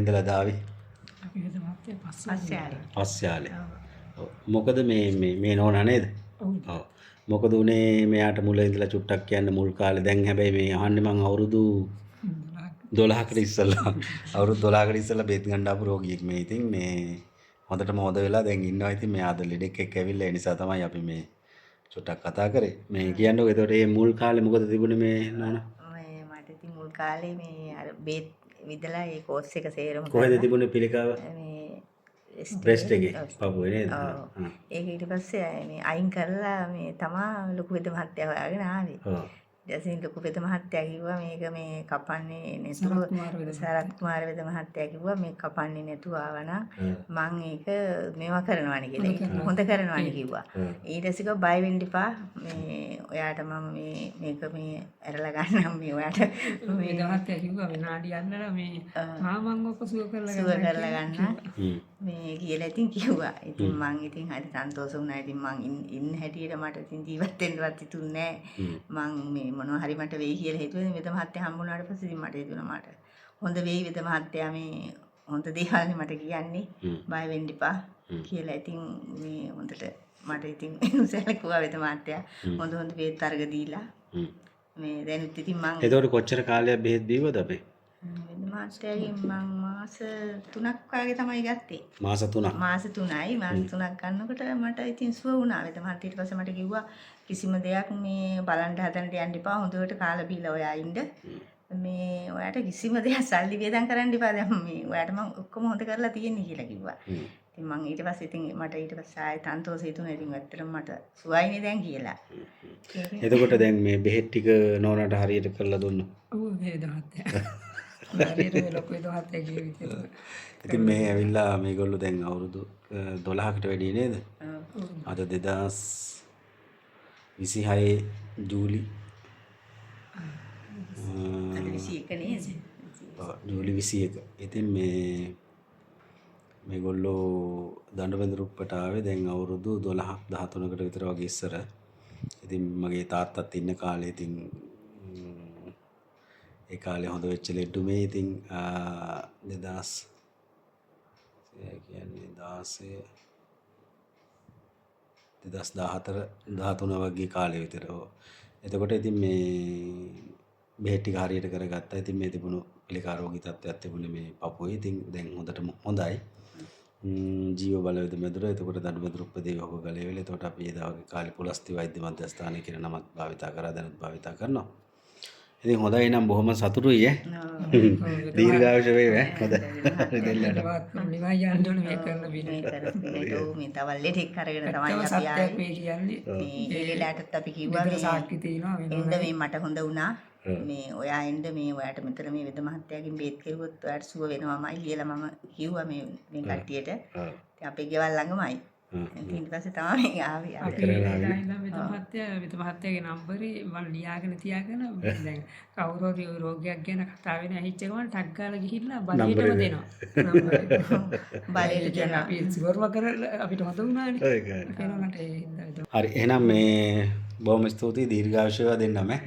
ඉඳලා දාවි. අපි වෙද මහත්තයා පස්සේ ආලේ. මොකද මේ නෝනා නේද? ඔව්. මොකද උනේ මෙයාට මුල ඉඳලා චුට්ටක් කියන්න මුල් කාලේ දැන් හැබැයි මේ අහන්නේ මං අවුරුදු 12කට ඉස්සෙල්ලා අවුරුදු 12කට ඉස්සෙල්ලා බේත් ගන්න ආපු රෝගියෙක් මේ. ඉතින් මේ හොඳටම හොද වෙලා දැන් ඉන්නවා. ඉතින් මේ ආද ලෙඩෙක් එක්ක ඇවිල්ලා ඒ නිසා තමයි අපි මේ චුට්ටක් කතා කරේ. මේ කියන්නකො එතකොට මේ මුල් කාලේ මොකද තිබුණේ මේ නෝනා? මට ඉතින් මුල් කාලේ මේ අර බේත් විදලා ඒ කෝස් එක සේරම කොහෙද තිබුණේ පිළිකාව? මේ බ්‍රෙස්ට් එකේ පපුවේ නේද? ඒක ඊට පස්සේ මේ අයින් කරලා මේ තමා ලොකු වෙද මහත්තයා හොයාගෙන ආවේ. ඔව්. ඊට ලොකු වෙද මහත්තයා කිව්වා මේක මේ කපන්නේ නැතුව සරත් කුමාර වෙද මහත්තයා කිව්වා මේ කපන්නේ නැතුව ආවනම් මං ඒක මේවා කරනවානේ කියලා. හොඳ කරනවානේ කිව්වා. ඊට පස්සේ කිව්වා බය වෙන්න එපා. මේ ඔයාට මම මේක මේ ඇරලා ගන්නම් මේ ඔයාට මේ මහත්තයා කිව්වා මේ නාඩි යන්නලා මේ මම ඔක සුව කරලා ගන්න. මේ කියලා ඉතින් කිව්වා. ඉතින් මං ඉතින් හරි සන්තෝෂ වුණා. ඉතින් මං ඉන්න හැටියට මට ඉතින් ජීවත් වෙන්නවත් හිතුන්නේ නැහැ. මං මේ මොනවා හරි මට වෙයි කියලා හිතුවේ. වෙද මහත්තයා හම්බුනාට පස්සේ ඉතින් මට හිතුණා මට හොඳ වෙයි වෙද මහත්තයා මේ හොඳ දේවල්නේ මට කියන්නේ. බය වෙන්න එපා කියලා. ඉතින් මේ හොඳට මට ඉතින් සැලකුවා වෙද මහත්තයා. හොඳ බේත් අර්ග දීලා. මේ දැනුත් ඉතින් මං එතකොට කොච්චර කාලයක් බෙහෙත් බීවද අපේ? වෙද මහත්තයාගෙන් මං මාස 3ක් වගේ තමයි ගත්තේ. මාස 3ක්. මාස 3යි. මාස 3ක් ගන්නකොට මට ඉතින් සුව වුණා. වෙද මහත්තයා ඊට පස්සේ මට කිව්වා කිසිම දෙයක් මේ බලන්න හදන්න යන්න එපා. හොඳට කාලා බීලා ඔයා ඉන්න. මේ ඔයාට කිසිම දෙයක් සල්ලි වේදම් කරන්න එපා. දැන් මේ ඔයාට මම ඔක්කොම හොඳ කරලා තියෙන්නේ කියලා කිව්වා. ඉතින් මං ඊට පස්සේ ඉතින් මට ඊට පස්සේ ආයෙත් සන්තෝෂ හිතුණා. ඉතින් ඇත්තටම මට සුවයිනේ දැන් කියලා. එතකොට දැන් මේ බෙහෙත් ටික නෝනාට හරියට කරලා දුන්නා. ඔව් වෙද මහත්තයා. හරියට ලොකු වෙද මහත්තයා කිව්ව විදිහට. ඉතින් මේ ඇවිල්ලා මේගොල්ලෝ දැන් අවුරුදු 12කට වැඩි නේද? අද 2026 ජූලි 21 නේද? ජූලි 21. ඉතින් මේගොල්ලෝ දඬුවැඳුරුප්පට ආවේ දැන් අවුරුදු 12ක් 13කට විතර වගේ ඉස්සර. ඉතින් මගේ තාත්තත් ඉන්න කාලේ ඉතින් ඒ කාලේ හොඳ වෙච්ච ලෙඩු මේ ඉතින් 2014 13 වගේ කාලේ විතර. එතකොට ඉතින් මේ බෙහෙත් ටික හරියට කරගත්තා. ඉතින් මේ තිබුණු පිළිකා රෝගී තත්ත්වයක් තිබුණේ මේ පපුවේ. ඉතින් දැන් හොඳටම හොඳයි. ජීව බලවේද මැදුර. එතකොට දඬුවැදුරු උපදේව හොග ගලේ වෙල. එතකොට අපි ඒ දවගේ කාලේ පුලස්ති වෛද්‍ය මධ්‍යස්ථානය කියන නමත් භාවිතා කරා දැනුත් භාවිතා කරනවා. ඉතින් හොඳයි නම් බොහොම සතුටුයි ඈ. දීර්ඝායුෂ වේවා ඈ. හොඳයි. හරි දෙල්ලට. නිවා යන්න ඕනේ මේ කරන මේ තවල් ලෙඩෙක් අරගෙන තමයි අපි ආවේ. මේ කියන්නේ මේ ලෙඩටත් අපි කිව්වා මේ සාක්ෂි තියෙනවා එන්න මේ මට හොඳ වුණා. මේ ඔයා එන්න මේ ඔයාට මෙතන මේ වෙද මහත්තයාගෙන් බේත් කෙරුවොත් ඔයාට සුව වෙනවාමයි කියලා මම කිව්වා මේ කට්ටියට. ඉතින් අපේ ගෙවල් ළඟමයි. ඊට පස්සේ තමයි ආවේ. අපි වෙද මහත්තයාගේ නම්බරේ මම ලියාගෙන තියාගෙන දැන් කවුරු හරි රෝගියෙක් ගැන කතා වෙන ඇහිච්ච ගමන් ටක් ගාලා ගිහිල්ලා බලයටම දෙනවා. බලයට කියන අපි සිවර්ම කරලා අපිට හොඳ වුණානේ. හරි එහෙනම් මේ බොහොම ස්තුතියි දීර්ඝායුෂ වේවා දෙන්නම ඈ.